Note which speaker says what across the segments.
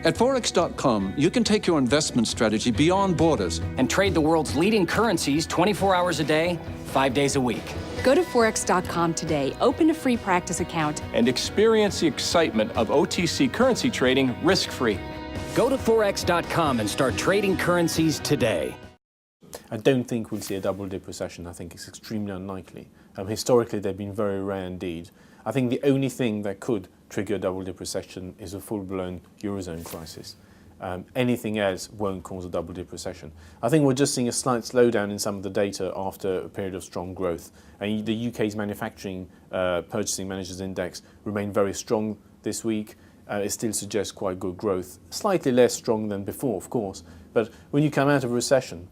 Speaker 1: At Forex.com, you can take your investment strategy beyond borders
Speaker 2: and trade the world's leading currencies 24 hours a day, 5 days a week.
Speaker 3: Go to Forex.com today, open a free practice account,
Speaker 4: and experience the excitement of OTC currency trading risk-free.
Speaker 2: Go to Forex.com and start trading currencies today.
Speaker 5: I don't think we'll see a double-dip recession. I think it's extremely unlikely. Historically, they've been very rare indeed. I think the only thing that could trigger a double-dip recession is a full-blown Eurozone crisis. Anything else won't cause a double-dip recession. I think we're just seeing a slight slowdown in some of the data after a period of strong growth. And the UK's manufacturing purchasing managers index remained very strong this week. It still suggests quite good growth. Slightly less strong than before, of course. But when you come out of a recession,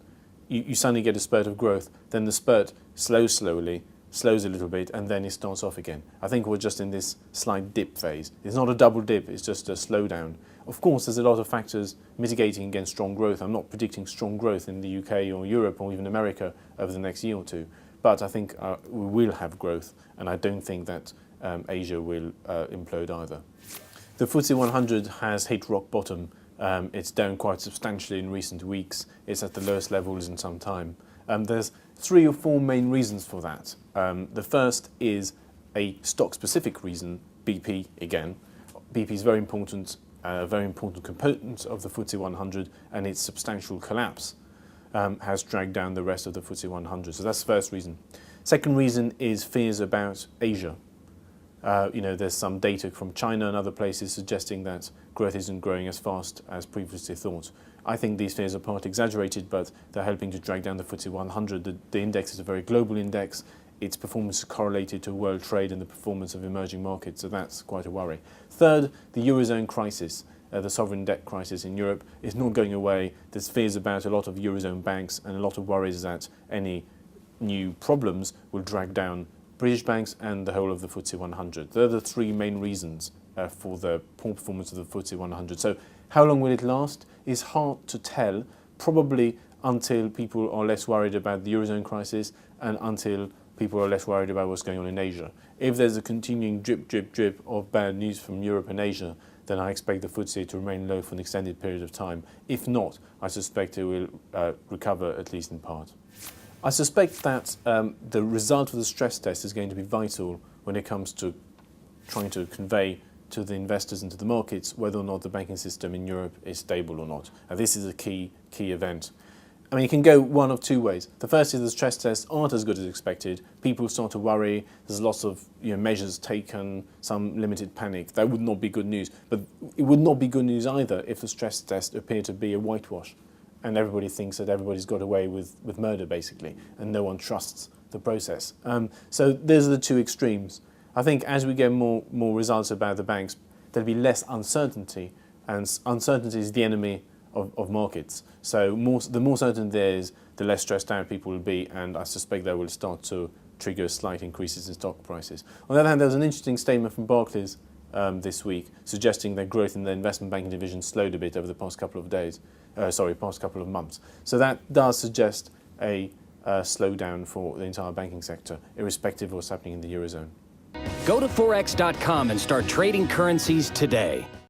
Speaker 5: you suddenly get a spurt of growth. Then the spurt slows a little bit, and then it starts off again. I think we're just in this slight dip phase. It's not a double dip, it's just a slowdown. Of course, there's a lot of factors mitigating against strong growth. I'm not predicting strong growth in the UK or Europe or even America over the next year or two. But I think we will have growth, and I don't think that Asia will implode either. The FTSE 100 has hit rock bottom. It's down quite substantially in recent weeks. It's at the lowest levels in some time. There's 3 or 4 main reasons for that. The first is a stock-specific reason, BP again. BP is very important component of the FTSE 100, and its substantial collapse has dragged down the rest of the FTSE 100. So that's the first reason. Second reason is fears about Asia. There's some data from China and other places suggesting that growth isn't growing as fast as previously thought. I think these fears are part exaggerated, but they're helping to drag down the FTSE 100. The index is a very global index. Its performance is correlated to world trade and the performance of emerging markets, so that's quite a worry. Third, the Eurozone crisis, the sovereign debt crisis in Europe, is not going away. There's fears about a lot of Eurozone banks and a lot of worries that any new problems will drag down British banks and the whole of the FTSE 100. They're the 3 main reasons for the poor performance of the FTSE 100. So how long will it last is hard to tell, probably until people are less worried about the Eurozone crisis and until people are less worried about what's going on in Asia. If there's a continuing drip of bad news from Europe and Asia, then I expect the FTSE to remain low for an extended period of time. If not, I suspect it will recover, at least in part. I suspect that the result of the stress test is going to be vital when it comes to trying to convey to the investors and to the markets whether or not the banking system in Europe is stable or not. And this is a key event. I mean, it can go one of 2 ways. The first is the stress tests aren't as good as expected. People start to worry. There's lots of measures taken, some limited panic. That would not be good news. But it would not be good news either if the stress test appeared to be a whitewash and everybody thinks that everybody's got away with murder, basically, and no one trusts the process. So those are the 2 extremes. I think as we get more results about the banks, there'll be less uncertainty, and uncertainty is the enemy of markets. So the more certain there is, the less stressed out people will be, and I suspect that will start to trigger slight increases in stock prices. On the other hand, there was an interesting statement from Barclays this week suggesting that growth in the investment banking division slowed a bit over the past couple of months. So that does suggest a slowdown for the entire banking sector, irrespective of what's happening in the Eurozone.
Speaker 2: Go to Forex.com and start trading currencies today.